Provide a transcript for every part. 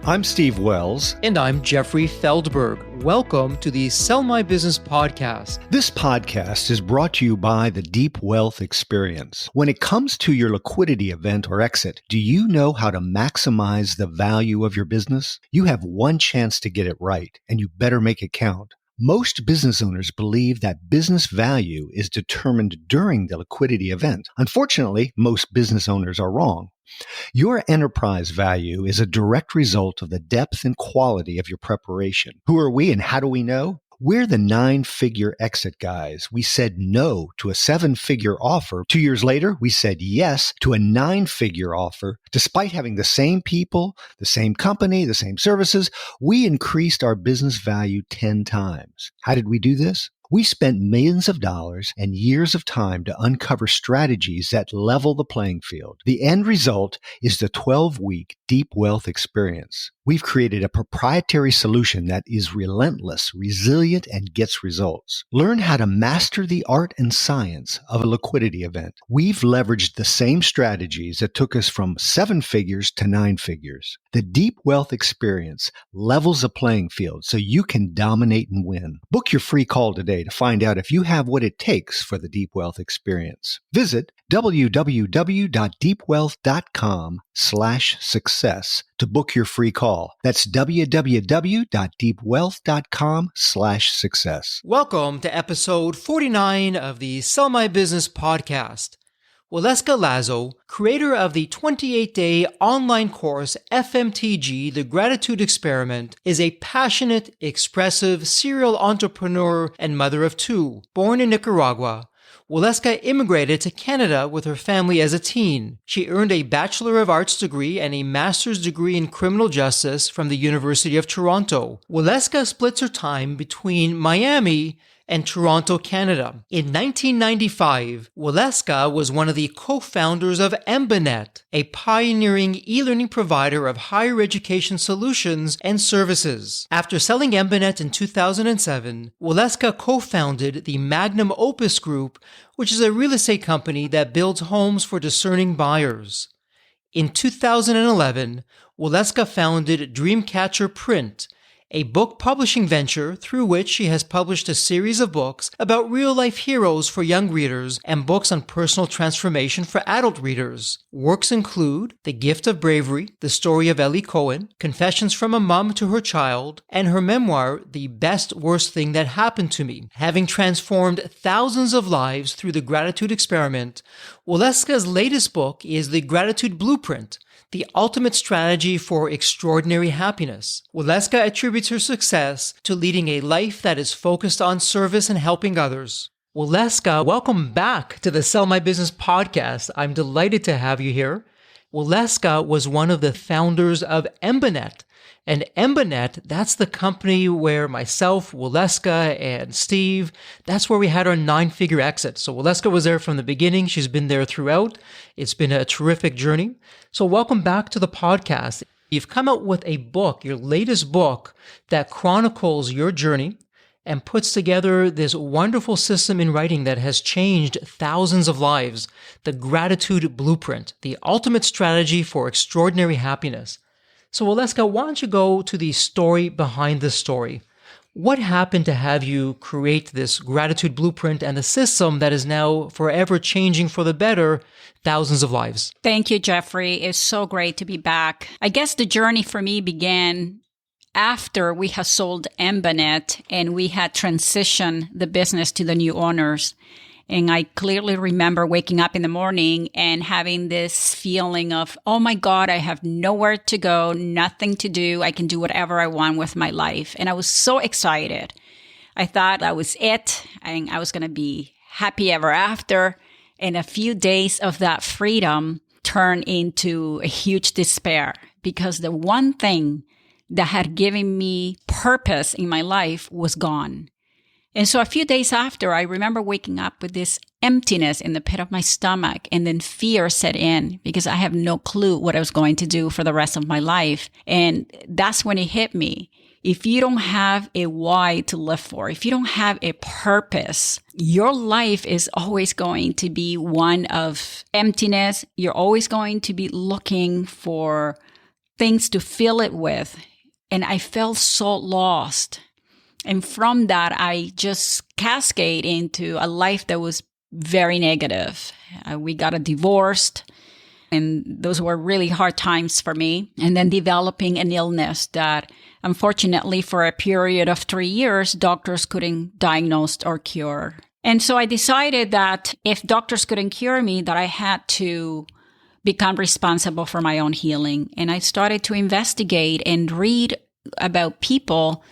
I'm Steve Wells. And I'm Jeffrey Feldberg. Welcome to the Sell My Business podcast. This podcast is brought to you by the Deep Wealth Experience. When it comes to your liquidity event or exit, do you know how to maximize the value of your business? You have one chance to get it right, and you better make it count. Most business owners believe that business value is determined during the liquidity event. Unfortunately, most business owners are wrong. Your enterprise value is a direct result of the depth and quality of your preparation. Who are we and how do we know? We're the 9-figure exit guys. We said no to a 7-figure offer. 2 years later, we said yes to a 9-figure offer. Despite having the same people, the same company, the same services, we increased our business value 10 times. How did we do this? We spent millions of dollars and years of time to uncover strategies that level the playing field. The end result is the 12-week Deep Wealth Experience. We've created a proprietary solution that is relentless, resilient, and gets results. Learn how to master the art and science of a liquidity event. We've leveraged the same strategies that took us from 7 figures to 9 figures. The Deep Wealth Experience levels the playing field so you can dominate and win. Book your free call today to find out if you have what it takes for the Deep Wealth Experience. Visit www.deepwealth.com/success to book your free call. That's www.deepwealth.com/success. Welcome to episode 49 of the Sell My Business podcast. Waleuska Lazo, creator of the 28-day online course FMTG The Gratitude Experiment, is a passionate, expressive serial entrepreneur and mother of 2. Born in Nicaragua, Waleuska immigrated to Canada with her family as a teen. She earned a Bachelor of Arts degree and a Master's degree in Criminal Justice from the University of Toronto. Waleuska splits her time between Miami and Toronto, Canada. In 1995, Waleuska was one of the co-founders of Embanet, a pioneering e-learning provider of higher education solutions and services. After selling Embanet in 2007, Waleuska co-founded the Magnum Opus Group, which is a real estate company that builds homes for discerning buyers. In 2011, Waleuska founded Dreamcatcher Print, a book publishing venture through which she has published a series of books about real-life heroes for young readers and books on personal transformation for adult readers. Works include The Gift of Bravery, the story of Ellie Cohen, Confessions from a Mom to Her Child, and her memoir, The Best Worst Thing That Happened to Me. Having transformed thousands of lives through the Gratitude Experiment, Waleuska's latest book is The Gratitude Blueprint, the ultimate strategy for extraordinary happiness. Waleuska attributes her success to leading a life that is focused on service and helping others. Waleuska, welcome back to the Sell My Business podcast. I'm delighted to have you here. Waleuska was one of the founders of Embanet. And Embanet, that's the company where myself, Waleuska, and Steve, that's where we had our 9-figure exit. So Waleuska was there from the beginning. She's been there throughout. It's been a terrific journey. So welcome back to the podcast. You've come out with a book, your latest book, that chronicles your journey and puts together this wonderful system in writing that has changed thousands of lives, the Gratitude Blueprint, the ultimate strategy for extraordinary happiness. So Waleuska, why don't you go to the story behind the story? What happened to have you create this Gratitude Blueprint and the system that is now forever changing for the better thousands of lives? Thank you, Jeffrey. It's so great to be back. I guess the journey for me began after we had sold Embanet and we had transitioned the business to the new owners. And I clearly remember waking up in the morning and having this feeling of, oh my God, I have nowhere to go, nothing to do. I can do whatever I want with my life. And I was so excited. I thought that was it. And I was going to be happy ever after. And a few days of that freedom turned into a huge despair because the one thing that had given me purpose in my life was gone. And so a few days after, I remember waking up with this emptiness in the pit of my stomach, and then fear set in because I have no clue what I was going to do for the rest of my life. And that's when it hit me. If you don't have a why to live for, if you don't have a purpose, your life is always going to be one of emptiness. You're always going to be looking for things to fill it with. And I felt so lost. And from that, I just cascade into a life that was very negative. We got divorced, and those were really hard times for me. And then developing an illness that, unfortunately, for a period of 3 years, doctors couldn't diagnose or cure. And so I decided that if doctors couldn't cure me, that I had to become responsible for my own healing. And I started to investigate and read about people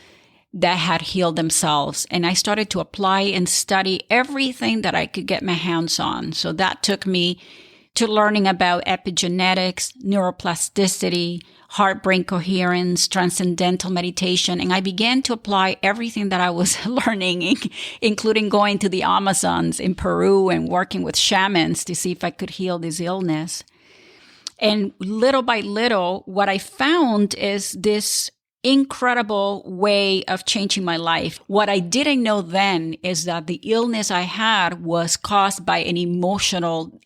that had healed themselves. And I started to apply and study everything that I could get my hands on. So that took me to learning about epigenetics, neuroplasticity, heart-brain coherence, transcendental meditation. And I began to apply everything that I was learning, including going to the Amazons in Peru and working with shamans to see if I could heal this illness. And little by little, what I found is this incredible way of changing my life. What I didn't know then is that the illness I had was caused by an emotional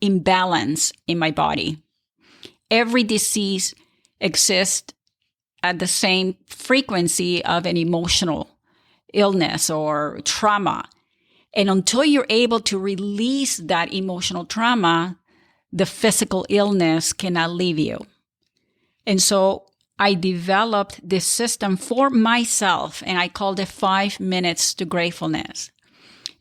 imbalance in my body. Every disease exists at the same frequency of an emotional illness or trauma. And until you're able to release that emotional trauma, the physical illness cannot leave you. And so I developed this system for myself, and I called it 5 minutes to gratefulness.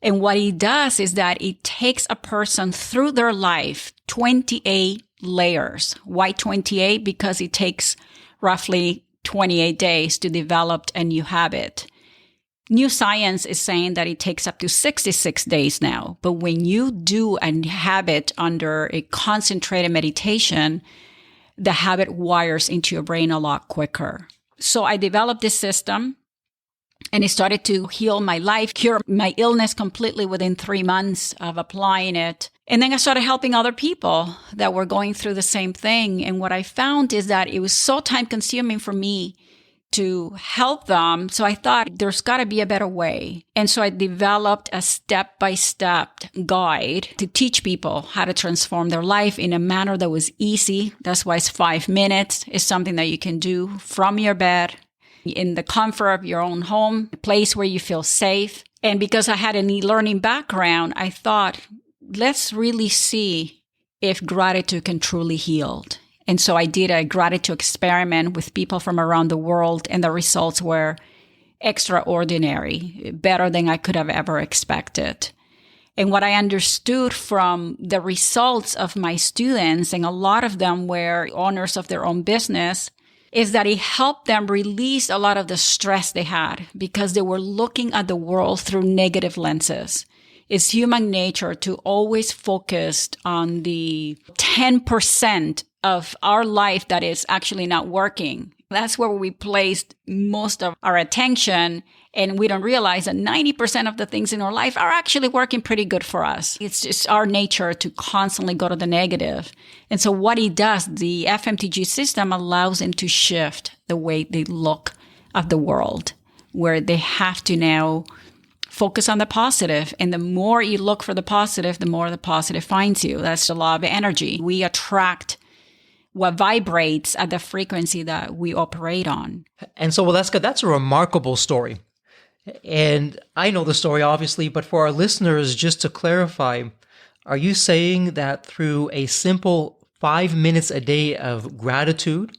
And what it does is that it takes a person through their life, 28 layers. Why 28? Because it takes roughly 28 days to develop a new habit. New science is saying that it takes up to 66 days now. But when you do a habit under a concentrated meditation, the habit wires into your brain a lot quicker. So I developed this system, and it started to heal my life, cure my illness completely within 3 months of applying it. And then I started helping other people that were going through the same thing. And what I found is that it was so time consuming for me to help them. So I thought there's got to be a better way. And so I developed a step-by-step guide to teach people how to transform their life in a manner that was easy. That's why it's 5 minutes. It's something that you can do from your bed, in the comfort of your own home, a place where you feel safe. And because I had an e-learning background, I thought, let's really see if gratitude can truly heal. And so I did a gratitude experiment with people from around the world, and the results were extraordinary, better than I could have ever expected. And what I understood from the results of my students, and a lot of them were owners of their own business, is that it helped them release a lot of the stress they had because they were looking at the world through negative lenses. It's human nature to always focus on the 10% of our life that is actually not working. That's where we placed most of our attention, and we don't realize that 90% of the things in our life are actually working pretty good for us. It's just our nature to constantly go to the negative. And so what it does, the FMTG system allows them to shift the way they look at the world, where they have to now focus on the positive. And the more you look for the positive, the more the positive finds you. That's the law of energy. We attract what vibrates at the frequency that we operate on. And so, Waleuska, that's a remarkable story. And I know the story, obviously, but for our listeners, just to clarify, are you saying that through a simple 5 minutes a day of gratitude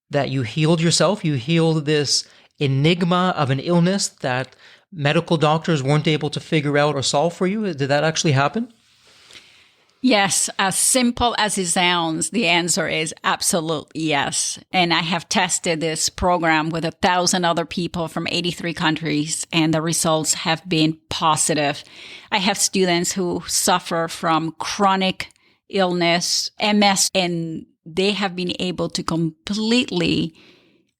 that you healed yourself? You healed this enigma of an illness that medical doctors weren't able to figure out or solve for you? Did that actually happen? Yes, as simple as it sounds, the answer is absolutely yes. And I have tested this program with 1,000 other people from 83 countries, and the results have been positive. I have students who suffer from chronic illness, MS, and they have been able to completely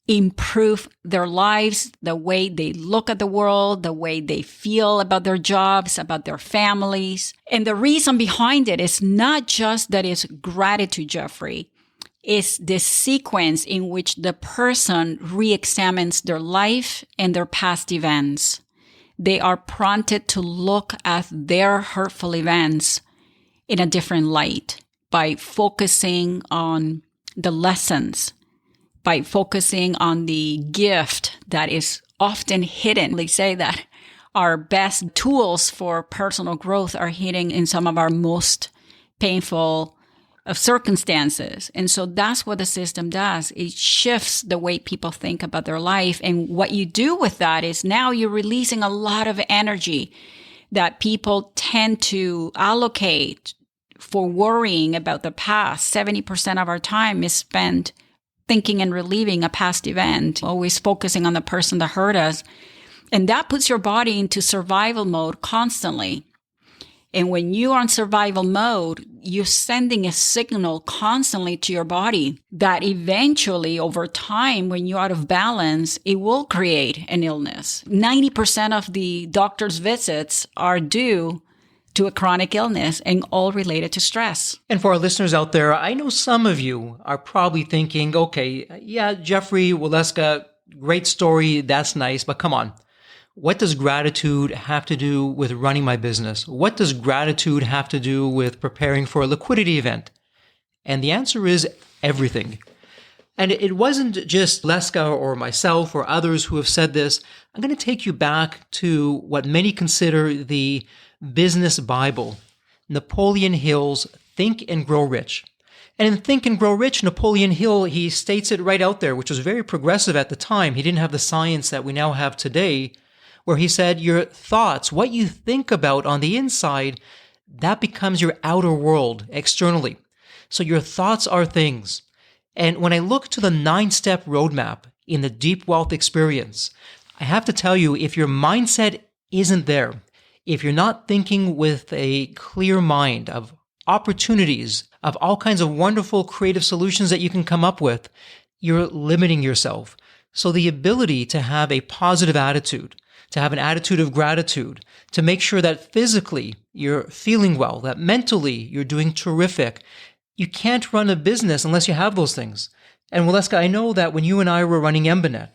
improve their lives, the way they look at the world, the way they feel about their jobs, about their families. And the reason behind it is not just that it's gratitude, Jeffrey. It's the sequence in which the person re-examines their life and their past events. They are prompted to look at their hurtful events in a different light by focusing on the lessons by focusing on the gift that is often hidden. They say that our best tools for personal growth are hidden in some of our most painful of circumstances. And so that's what the system does. It shifts the way people think about their life. And what you do with that is now you're releasing a lot of energy that people tend to allocate for worrying about the past. 70% of our time is spent thinking and reliving a past event, always focusing on the person that hurt us. And that puts your body into survival mode constantly. And when you are in survival mode, you're sending a signal constantly to your body that eventually over time, when you're out of balance, it will create an illness. 90% of the doctor's visits are due to a chronic illness and all related to stress. And for our listeners out there, I know some of you are probably thinking, okay, yeah, Jeffrey, Waleuska, great story. That's nice. But come on. What does gratitude have to do with running my business? What does gratitude have to do with preparing for a liquidity event? And the answer is everything. And it wasn't just Waleuska or myself or others who have said this. I'm going to take you back to what many consider the business Bible, Napoleon Hill's Think and Grow Rich. And in Think and Grow Rich, Napoleon Hill, he states it right out there, which was very progressive at the time. He didn't have the science that we now have today, where he said, your thoughts, what you think about on the inside, that becomes your outer world externally. So your thoughts are things. And when I look to the 9-step roadmap in the Deep Wealth Experience, I have to tell you, if your mindset isn't there, if you're not thinking with a clear mind of opportunities, of all kinds of wonderful creative solutions that you can come up with, you're limiting yourself. So the ability to have a positive attitude, to have an attitude of gratitude, to make sure that physically you're feeling well, that mentally you're doing terrific. You can't run a business unless you have those things. And Waleuska, I know that when you and I were running Embanet,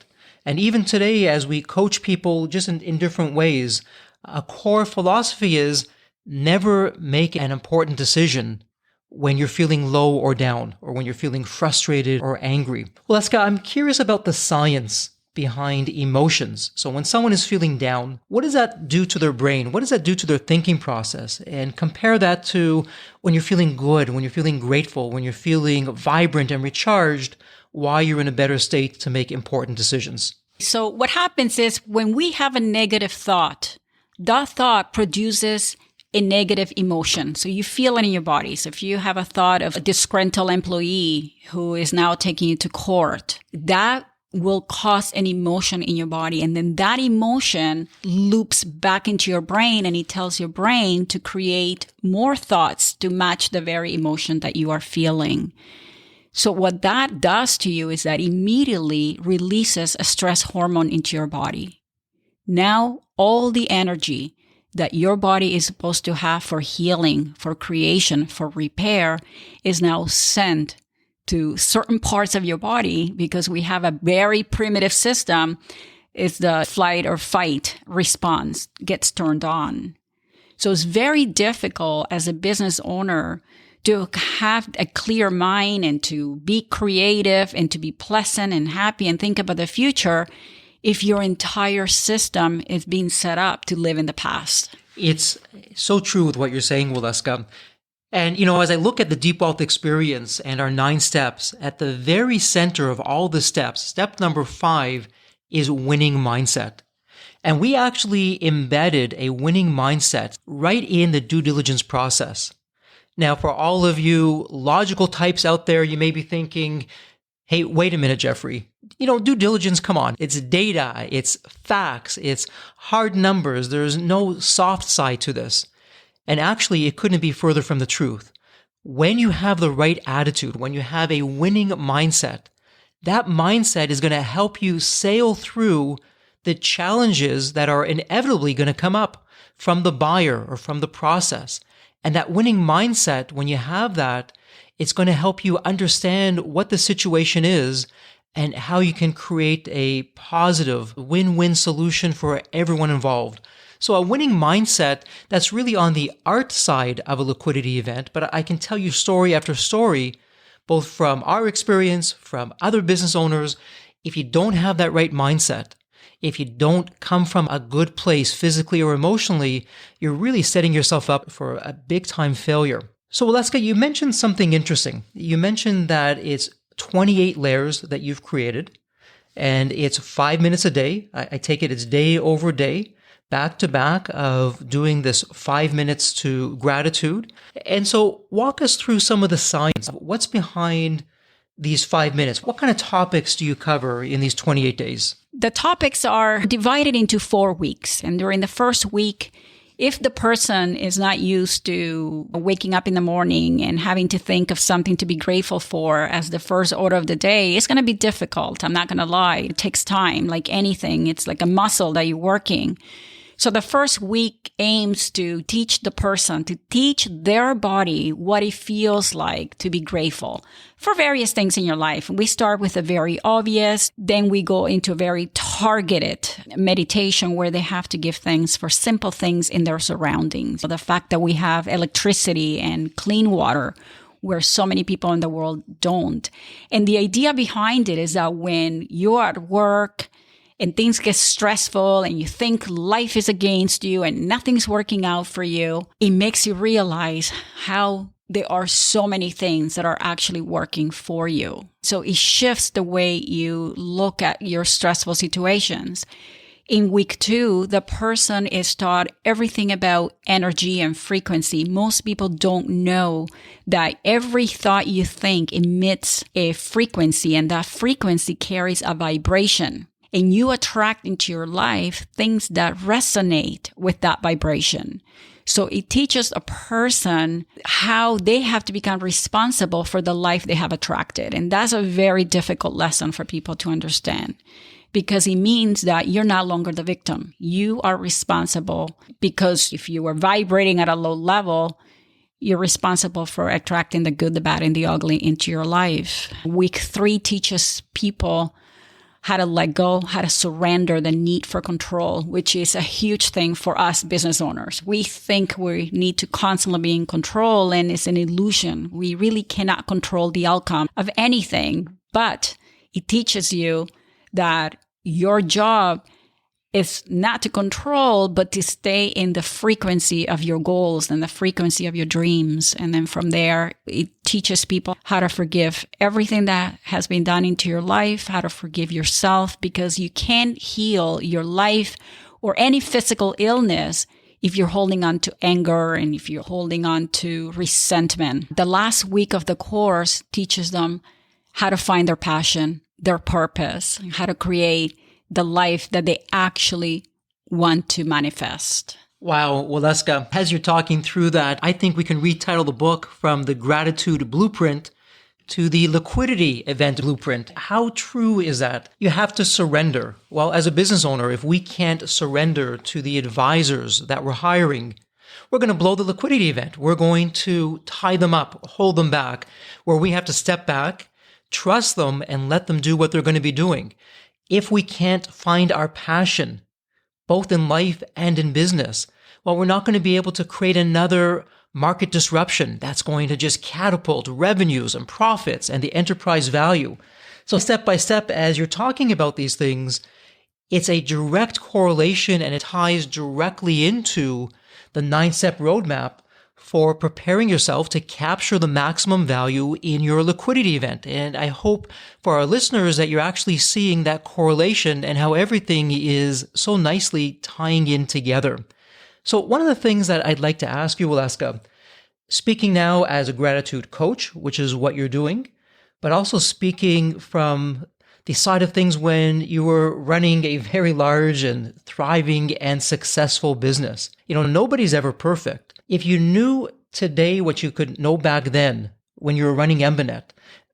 and even today as we coach people just in different ways, a core philosophy is never make an important decision when you're feeling low or down, or when you're feeling frustrated or angry. Waleuska, I'm curious about the science behind emotions. So when someone is feeling down, what does that do to their brain? What does that do to their thinking process? And compare that to when you're feeling good, when you're feeling grateful, when you're feeling vibrant and recharged, why you're in a better state to make important decisions. So what happens is when we have a negative thought, that thought produces a negative emotion. So you feel it in your body. So if you have a thought of a disgruntled employee who is now taking you to court, that will cause an emotion in your body. And then that emotion loops back into your brain, and it tells your brain to create more thoughts to match the very emotion that you are feeling. So what that does to you is that immediately releases a stress hormone into your body. Now all the energy that your body is supposed to have for healing, for creation, for repair is now sent to certain parts of your body, because we have a very primitive system. Is the flight or fight response gets turned on. So it's very difficult as a business owner to have a clear mind and to be creative and to be pleasant and happy and think about the future if your entire system is being set up to live in the past. It's so true with what you're saying, Waleuska. And, as I look at the Deep Wealth Experience and our 9 steps, at the very center of all the steps, step number 5 is winning mindset. And we actually embedded a winning mindset right in the due diligence process. Now, for all of you logical types out there, you may be thinking, hey, wait a minute, Jeffrey. Due diligence, come on. It's data, it's facts, it's hard numbers. There's no soft side to this. And actually, it couldn't be further from the truth. When you have the right attitude, when you have a winning mindset, that mindset is going to help you sail through the challenges that are inevitably going to come up from the buyer or from the process. And that winning mindset, when you have that, it's going to help you understand what the situation is and how you can create a positive win-win solution for everyone involved. So a winning mindset, that's really on the art side of a liquidity event, but I can tell you story after story both from our experience, from other business owners. If you don't have that right mindset, if you don't come from a good place physically or emotionally, you're really setting yourself up for a big time failure. So Waleuska, you mentioned something interesting. You mentioned that it's 28 layers that you've created, and it's 5 minutes a day. I take it it's day over day, back to back of doing this 5 minutes to gratitude. And so walk us through some of the science. What's behind these 5 minutes? What kind of topics do you cover in these 28 days? The topics are divided into 4 weeks. And during the first week, if the person is not used to waking up in the morning and having to think of something to be grateful for as the first order of the day, it's going to be difficult. I'm not going to lie. It takes time, like anything. It's like a muscle that you're working. So the first week aims to teach the person, to teach their body what it feels like to be grateful for various things in your life. We start with a very obvious, then we go into a very targeted meditation where they have to give thanks for simple things in their surroundings. So the fact that we have electricity and clean water where so many people in the world don't. And the idea behind it is that when you're at work and things get stressful and you think life is against you and nothing's working out for you, it makes you realize how there are so many things that are actually working for you. So it shifts the way you look at your stressful situations. In week 2, the person is taught everything about energy and frequency. Most people don't know that every thought you think emits a frequency, and that frequency carries a vibration. And you attract into your life things that resonate with that vibration. So it teaches a person how they have to become responsible for the life they have attracted. And that's a very difficult lesson for people to understand, because it means that you're no longer the victim. You are responsible, because if you are vibrating at a low level, you're responsible for attracting the good, the bad, and the ugly into your life. Week 3 teaches people how to let go, how to surrender the need for control, which is a huge thing for us business owners. We think we need to constantly be in control, and it's an illusion. We really cannot control the outcome of anything, but it teaches you that your job is not to control, but to stay in the frequency of your goals and the frequency of your dreams. And then from there, it teaches people how to forgive everything that has been done into your life, how to forgive yourself, because you can't heal your life or any physical illness if you're holding on to anger and if you're holding on to resentment. The last week of the course teaches them how to find their passion, their purpose, how to create the life that they actually want to manifest. Wow, Waleuska, as you're talking through that, I think we can retitle the book from the Gratitude Blueprint to the Liquidity Event Blueprint. How true is that? You have to surrender. Well, as a business owner, if we can't surrender to the advisors that we're hiring, we're going to blow the liquidity event. We're going to tie them up, hold them back, where we have to step back, trust them, and let them do what they're going to be doing. If we can't find our passion, both in life and in business, well, we're not going to be able to create another market disruption that's going to just catapult revenues and profits and the enterprise value. So step by step, as you're talking about these things, it's a direct correlation, and it ties directly into the 9-step roadmap for preparing yourself to capture the maximum value in your liquidity event. And I hope for our listeners that you're actually seeing that correlation and how everything is so nicely tying in together. So one of the things that I'd like to ask you, Waleuska, speaking now as a gratitude coach, which is what you're doing, but also speaking from the side of things when you were running a very large and thriving and successful business. You know, nobody's ever perfect. If you knew today what you could know back then when you were running Embanet,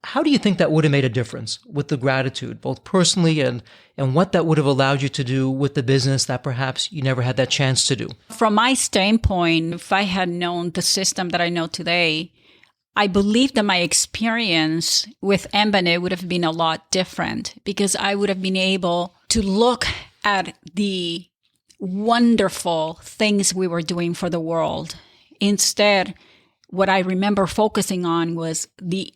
how do you think that would have made a difference with the gratitude, both personally and what that would have allowed you to do with the business that perhaps you never had that chance to do? From my standpoint, if I had known the system that I know today, I believe that my experience with Embanet would have been a lot different, because I would have been able to look at the wonderful things we were doing for the world. Instead, what I remember focusing on was the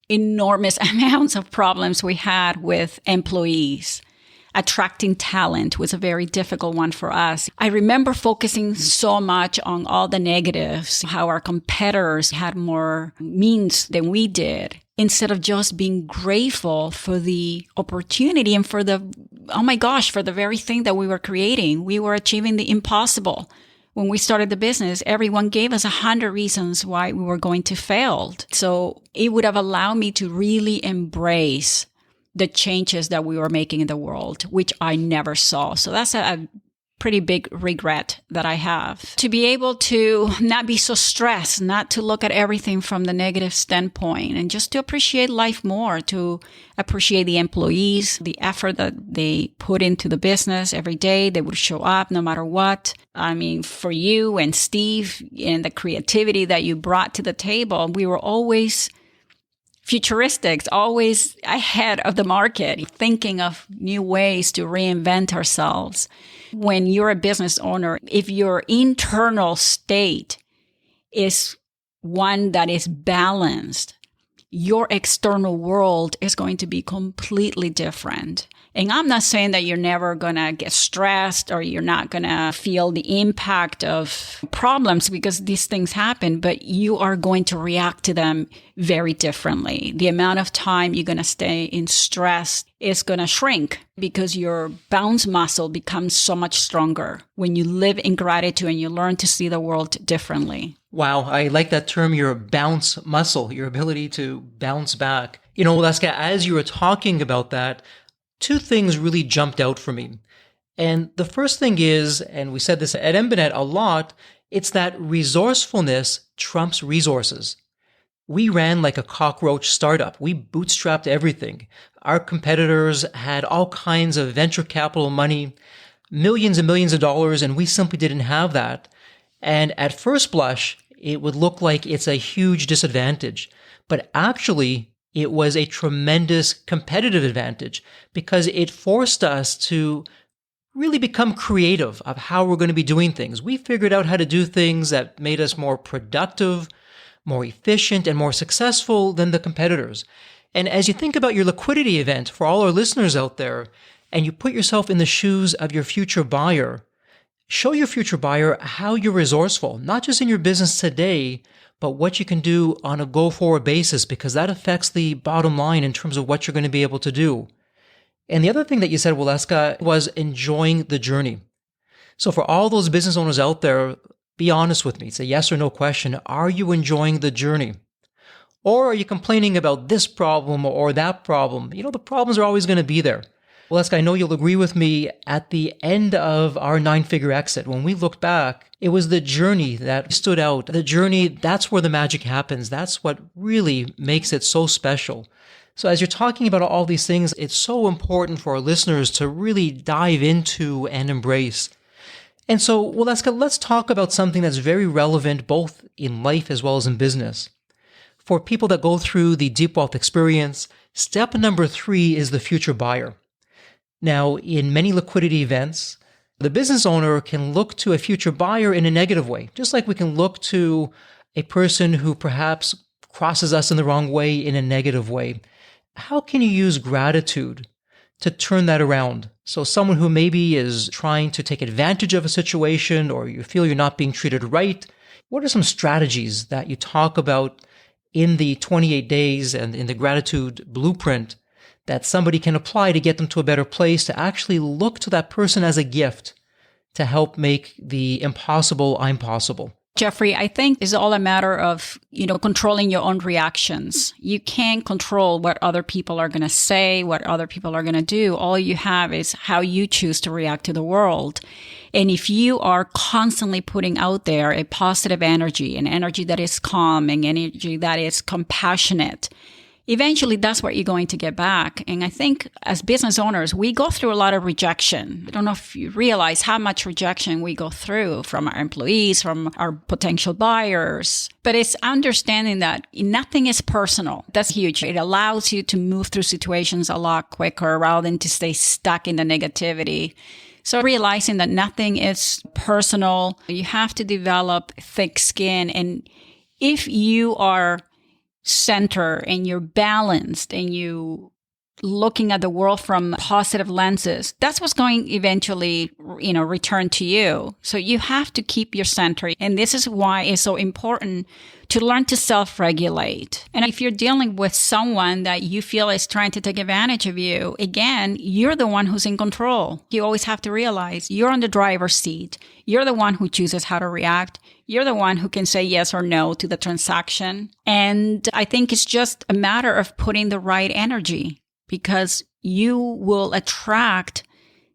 enormous amounts of problems we had with employees. Attracting talent was a very difficult one for us. I remember focusing so much on all the negatives, how our competitors had more means than we did, instead of just being grateful for the opportunity and for the very thing that we were creating. We were achieving the impossible. When we started the business, everyone gave us 100 reasons why we were going to fail. So it would have allowed me to really embrace the changes that we were making in the world, which I never saw. So that's a pretty big regret that I have. To be able to not be so stressed, not to look at everything from the negative standpoint, and just to appreciate life more, to appreciate the employees, the effort that they put into the business every day. They would show up no matter what. I mean, for you and Steve and the creativity that you brought to the table, we were always futuristics, always ahead of the market, thinking of new ways to reinvent ourselves. When you're a business owner, if your internal state is one that is balanced, your external world is going to be completely different. And I'm not saying that you're never going to get stressed or you're not going to feel the impact of problems, because these things happen, but you are going to react to them very differently. The amount of time you're going to stay in stress is going to shrink because your bounce muscle becomes so much stronger when you live in gratitude and you learn to see the world differently. Wow, I like that term, your bounce muscle, your ability to bounce back. Waleuska, as you were talking about that, two things really jumped out for me. And the first thing is, and we said this at Embanet a lot, it's that resourcefulness trumps resources. We ran like a cockroach startup. We bootstrapped everything. Our competitors had all kinds of venture capital money, millions and millions of dollars, and we simply didn't have that. And at first blush, it would look like it's a huge disadvantage. But actually, it was a tremendous competitive advantage because it forced us to really become creative of how we're going to be doing things. We figured out how to do things that made us more productive, more efficient, and more successful than the competitors. And as you think about your liquidity event for all our listeners out there, and you put yourself in the shoes of your future buyer, show your future buyer how you're resourceful, not just in your business today, but what you can do on a go-forward basis, because that affects the bottom line in terms of what you're going to be able to do. And the other thing that you said, Waleuska, was enjoying the journey. So for all those business owners out there, be honest with me. It's a yes or no question. Are you enjoying the journey? Or are you complaining about this problem or that problem? The problems are always going to be there. Waleuska, I know you'll agree with me, at the end of our 9-figure exit, when we looked back, it was the journey that stood out. The journey, that's where the magic happens. That's what really makes it so special. So as you're talking about all these things, it's so important for our listeners to really dive into and embrace. And so, Waleuska, let's talk about something that's very relevant both in life as well as in business. For people that go through the Deep Wealth experience, step number 3 is the future buyer. Now, in many liquidity events, the business owner can look to a future buyer in a negative way, just like we can look to a person who perhaps crosses us in the wrong way in a negative way. How can you use gratitude to turn that around? So someone who maybe is trying to take advantage of a situation, or you feel you're not being treated right, what are some strategies that you talk about in the 28 days and in the gratitude blueprint that somebody can apply to get them to a better place, to actually look to that person as a gift to help make the impossible possible? Jeffrey, I think it's all a matter of, controlling your own reactions. You can't control what other people are going to say, what other people are going to do. All you have is how you choose to react to the world. And if you are constantly putting out there a positive energy, an energy that is calm, an energy that is compassionate, eventually that's what you're going to get back. And I think as business owners, we go through a lot of rejection. I don't know if you realize how much rejection we go through from our employees, from our potential buyers. But it's understanding that nothing is personal. That's huge. It allows you to move through situations a lot quicker rather than to stay stuck in the negativity. So realizing that nothing is personal, you have to develop thick skin. And if you are center and you're balanced and you looking at the world from positive lenses, that's what's going eventually, return to you. So you have to keep your center. And this is why it's so important to learn to self-regulate. And if you're dealing with someone that you feel is trying to take advantage of you, again, you're the one who's in control. You always have to realize you're on the driver's seat. You're the one who chooses how to react. You're the one who can say yes or no to the transaction. And I think it's just a matter of putting the right energy, because you will attract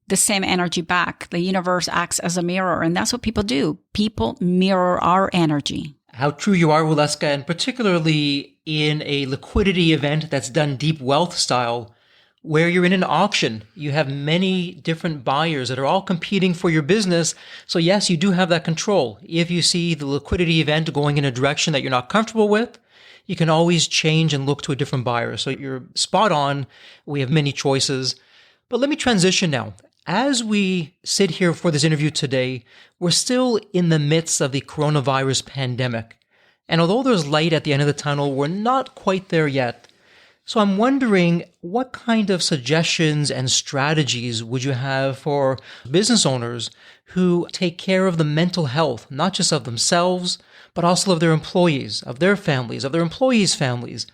the same energy back. The universe acts as a mirror, and that's what people do. People mirror our energy. How true you are, Waleuska, and particularly in a liquidity event that's done deep wealth style, where you're in an auction. You have many different buyers that are all competing for your business. So yes, you do have that control. If you see the liquidity event going in a direction that you're not comfortable with, you can always change and look to a different buyer. So you're spot on. We have many choices. But let me transition now. As we sit here for this interview today, we're still in the midst of the coronavirus pandemic. And although there's light at the end of the tunnel, we're not quite there yet. So I'm wondering, what kind of suggestions and strategies would you have for business owners who take care of the mental health, not just of themselves, but also of their employees, of their families, of their employees' families?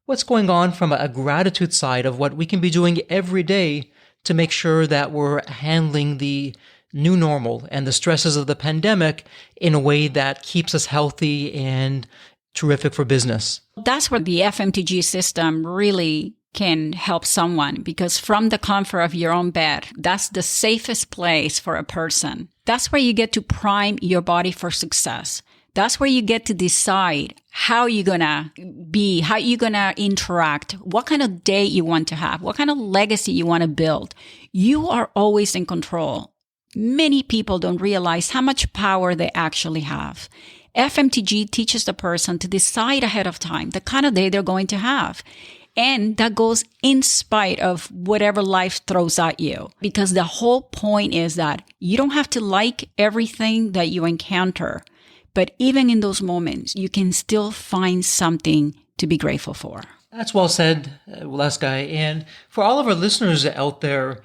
What's going on from a gratitude side of what we can be doing every day to make sure that we're handling the new normal and the stresses of the pandemic in a way that keeps us healthy and terrific for business? That's where the FMTG system really can help someone, because from the comfort of your own bed, that's the safest place for a person. That's where you get to prime your body for success. That's where you get to decide how you're going to be, how you're going to interact, what kind of day you want to have, what kind of legacy you want to build. You are always in control. Many people don't realize how much power they actually have. FMTG teaches the person to decide ahead of time the kind of day they're going to have. And that goes in spite of whatever life throws at you. Because the whole point is that you don't have to like everything that you encounter. But even in those moments, you can still find something to be grateful for. That's well said, Waleuska. And for all of our listeners out there,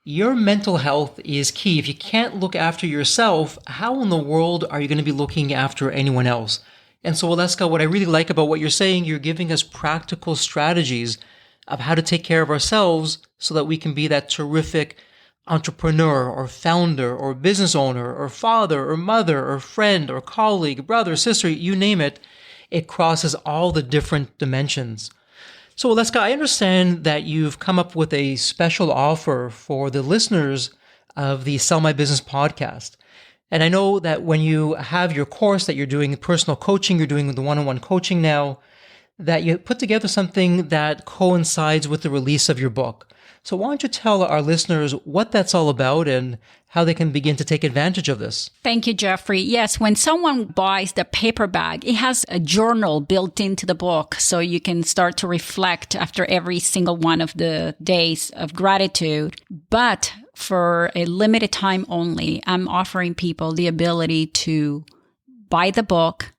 your mental health is key. If you can't look after yourself, how in the world are you going to be looking after anyone else? And so, Waleuska, what I really like about what you're saying, you're giving us practical strategies of how to take care of ourselves so that we can be that terrific entrepreneur or founder or business owner or father or mother or friend or colleague, brother, sister, you name it. It crosses all the different dimensions. So, Waleuska, I understand that you've come up with a special offer for the listeners of the Sell My Business podcast. And I know that when you have your course that you're doing personal coaching, you're doing the one-on-one coaching now, that you put together something that coincides with the release of your book. So why don't you tell our listeners what that's all about and how they can begin to take advantage of this? Thank you, Jeffrey. Yes, when someone buys the paperback, it has a journal built into the book, so you can start to reflect after every single one of the days of gratitude. But for a limited time only, I'm offering people the ability to buy the book,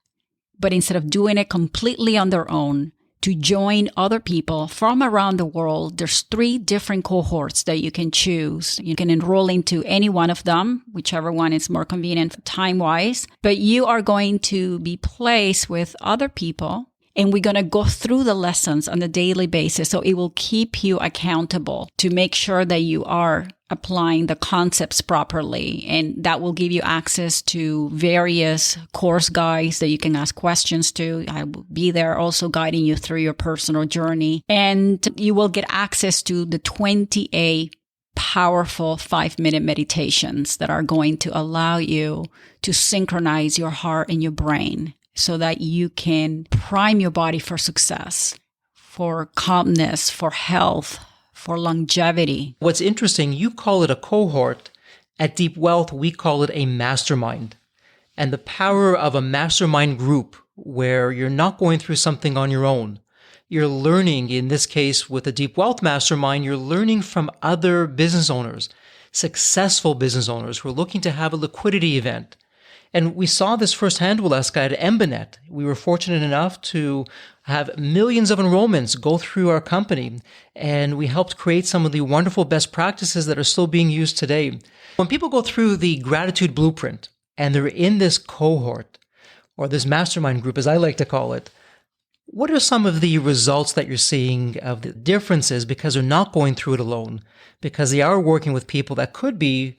but instead of doing it completely on their own, to join other people from around the world. There's 3 different cohorts that you can choose. You can enroll into any one of them, whichever one is more convenient time-wise. But you are going to be placed with other people, and we're going to go through the lessons on a daily basis. So it will keep you accountable to make sure that you are applying the concepts properly. And that will give you access to various course guides that you can ask questions to. I will be there also guiding you through your personal journey. And you will get access to the 28 powerful 5-minute meditations that are going to allow you to synchronize your heart and your brain so that you can prime your body for success, for calmness, for health, for longevity. What's interesting, you call it a cohort. At Deep Wealth, we call it a mastermind. And the power of a mastermind group where you're not going through something on your own. You're learning, in this case with the Deep Wealth Mastermind, you're learning from other business owners, successful business owners who are looking to have a liquidity event. And we saw this firsthand, Waleuska, at Embanet. We were fortunate enough to have millions of enrollments go through our company, and we helped create some of the wonderful best practices that are still being used today. When people go through the gratitude blueprint and they're in this cohort, or this mastermind group, as I like to call it, what are some of the results that you're seeing of the differences because they're not going through it alone, because they are working with people that could be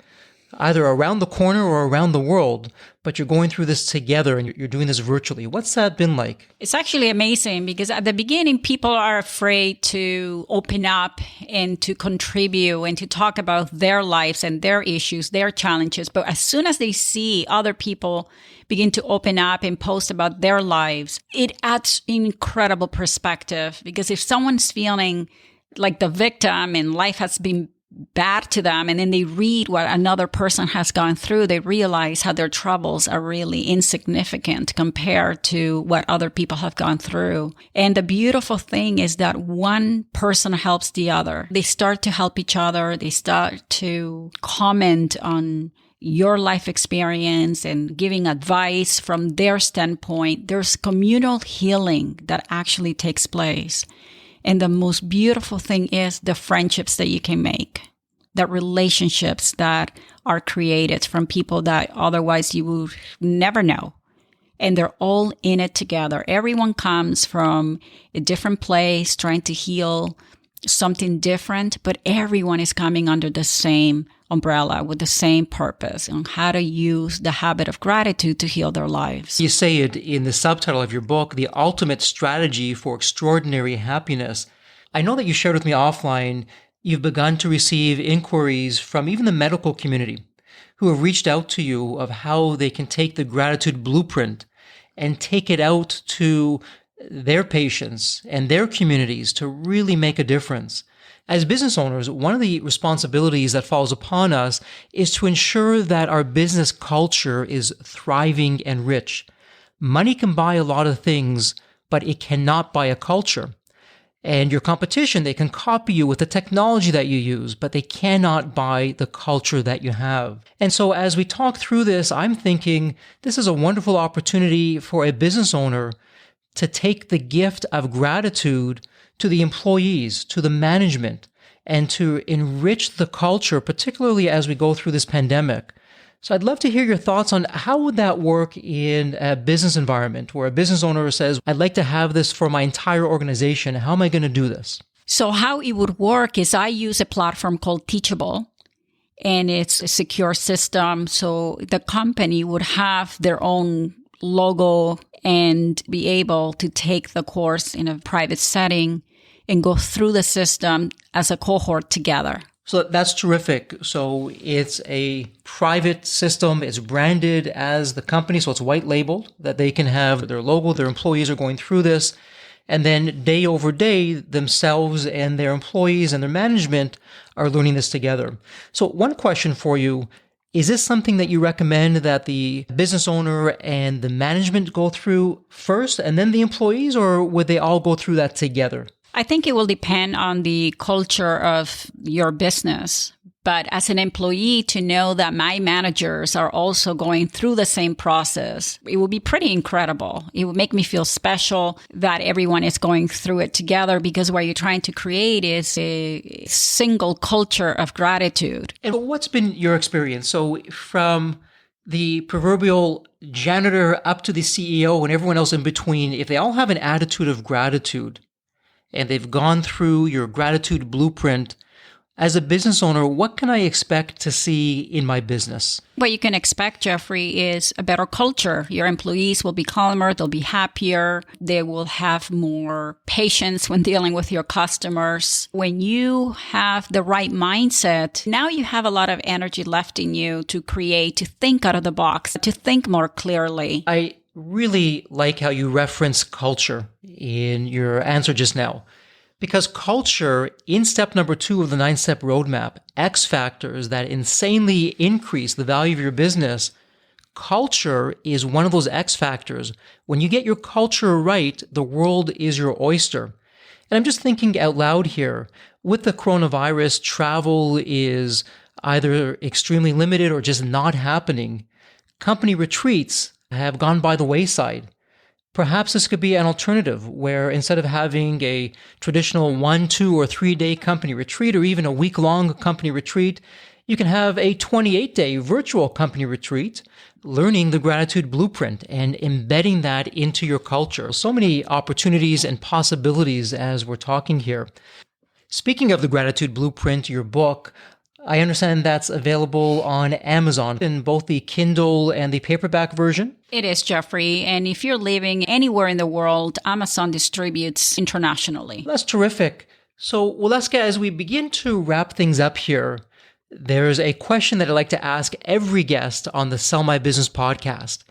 either around the corner or around the world, but you're going through this together and you're doing this virtually? What's that been like? It's actually amazing because at the beginning, people are afraid to open up and to contribute and to talk about their lives and their issues, their challenges. But as soon as they see other people begin to open up and post about their lives, it adds incredible perspective, because if someone's feeling like the victim and life has been bad to them, and then they read what another person has gone through, they realize how their troubles are really insignificant compared to what other people have gone through. And the beautiful thing is that one person helps the other. They start to help each other. They start to comment on your life experience and giving advice from their standpoint. There's communal healing that actually takes place. And the most beautiful thing is the friendships that you can make, the relationships that are created from people that otherwise you would never know. And they're all in it together. Everyone comes from a different place, trying to heal something different, but everyone is coming under the same umbrella with the same purpose on how to use the habit of gratitude to heal their lives. You say it in the subtitle of your book, The Ultimate Strategy for Extraordinary Happiness. I know that you shared with me offline, you've begun to receive inquiries from even the medical community who have reached out to you of how they can take the gratitude blueprint and take it out to their patients and their communities to really make a difference. As business owners, one of the responsibilities that falls upon us is to ensure that our business culture is thriving and rich. Money can buy a lot of things, but it cannot buy a culture. And your competition, they can copy you with the technology that you use, but they cannot buy the culture that you have. And so as we talk through this, I'm thinking this is a wonderful opportunity for a business owner to take the gift of gratitude to the employees, to the management, and to enrich the culture, particularly as we go through this pandemic. So I'd love to hear your thoughts on how would that work in a business environment where a business owner says, I'd like to have this for my entire organization. How am I going to do this? So how it would work is I use a platform called Teachable, and it's a secure system. So the company would have their own logo and be able to take the course in a private setting and go through the system as a cohort together. So that's terrific. So it's a private system. It's branded as the company. So it's white labeled that they can have their logo. Their employees are going through this. And then day over day, themselves and their employees and their management are learning this together. So one question for you, is this something that you recommend that the business owner and the management go through first and then the employees, or would they all go through that together? I think it will depend on the culture of your business. But as an employee, to know that my managers are also going through the same process, it would be pretty incredible. It would make me feel special that everyone is going through it together, because what you're trying to create is a single culture of gratitude. And what's been your experience? So from the proverbial janitor up to the CEO and everyone else in between, if they all have an attitude of gratitude and they've gone through your gratitude blueprint, as a business owner, what can I expect to see in my business? What you can expect, Jeffrey, is a better culture. Your employees will be calmer, they'll be happier, they will have more patience when dealing with your customers. When you have the right mindset, now you have a lot of energy left in you to create, to think out of the box, to think more clearly. I really like how you reference culture in your answer just now. Because culture, in step number 2 of the 9-step roadmap, X factors that insanely increase the value of your business, culture is one of those X factors. When you get your culture right, the world is your oyster. And I'm just thinking out loud here. With the coronavirus, travel is either extremely limited or just not happening. Company retreats have gone by the wayside. Perhaps this could be an alternative where instead of having a traditional 1, 2, or 3-day company retreat or even a week-long company retreat, you can have a 28-day virtual company retreat, learning the gratitude blueprint and embedding that into your culture. So many opportunities and possibilities as we're talking here. Speaking of the gratitude blueprint, your book, I understand that's available on Amazon in both the Kindle and the paperback version. It is, Jeffrey. And if you're living anywhere in the world, Amazon distributes internationally. That's terrific. So, Waleuska, as we begin to wrap things up here, there's a question that I'd like to ask every guest on the Sell My Business podcast.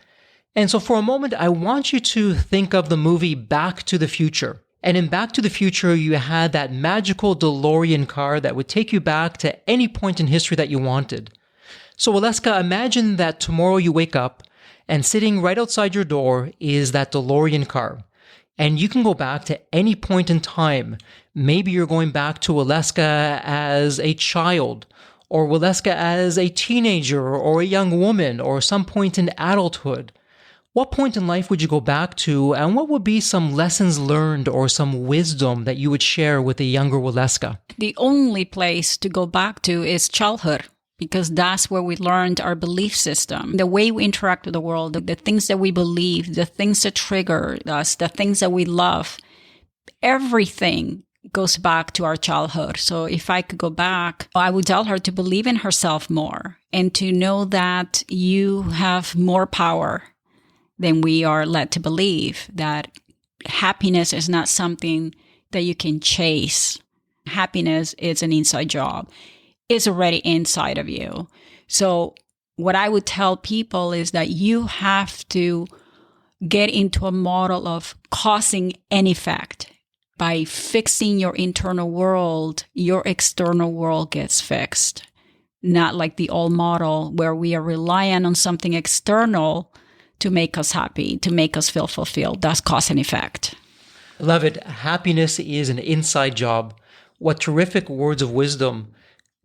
And so for a moment, I want you to think of the movie Back to the Future. And in Back to the Future, you had that magical DeLorean car that would take you back to any point in history that you wanted. So Waleuska, imagine that tomorrow you wake up and sitting right outside your door is that DeLorean car. And you can go back to any point in time. Maybe you're going back to Waleuska as a child, or Waleuska as a teenager or a young woman, or some point in adulthood. What point in life would you go back to, and what would be some lessons learned or some wisdom that you would share with a younger Waleuska? The only place to go back to is childhood, because that's where we learned our belief system, the way we interact with the world, the things that we believe, the things that trigger us, the things that we love. Everything goes back to our childhood. So if I could go back, I would tell her to believe in herself more and to know that you have more power than we are led to believe, that happiness is not something that you can chase. Happiness is an inside job. It's already inside of you. So what I would tell people is that you have to get into a model of causing and effect. By fixing your internal world, your external world gets fixed. Not like the old model where we are relying on something external to make us happy, to make us feel fulfilled. That's cause and effect. Love it. Happiness is an inside job. What terrific words of wisdom.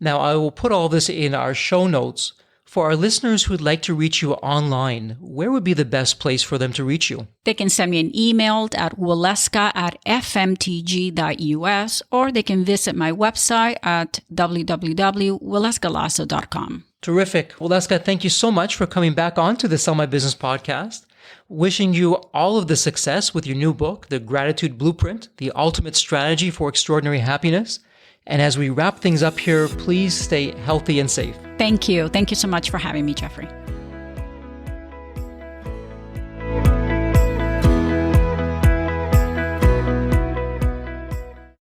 Now, I will put all this in our show notes. For our listeners who'd like to reach you online, where would be the best place for them to reach you? They can send me an email at waleuska@fmtg.us, or they can visit my website at www.waleuscalazo.com. Terrific. Waleuska, thank you so much for coming back on to the Sell My Business podcast. Wishing you all of the success with your new book, The Gratitude Blueprint, The Ultimate Strategy for Extraordinary Happiness. And as we wrap things up here, please stay healthy and safe. Thank you. Thank you so much for having me, Jeffrey.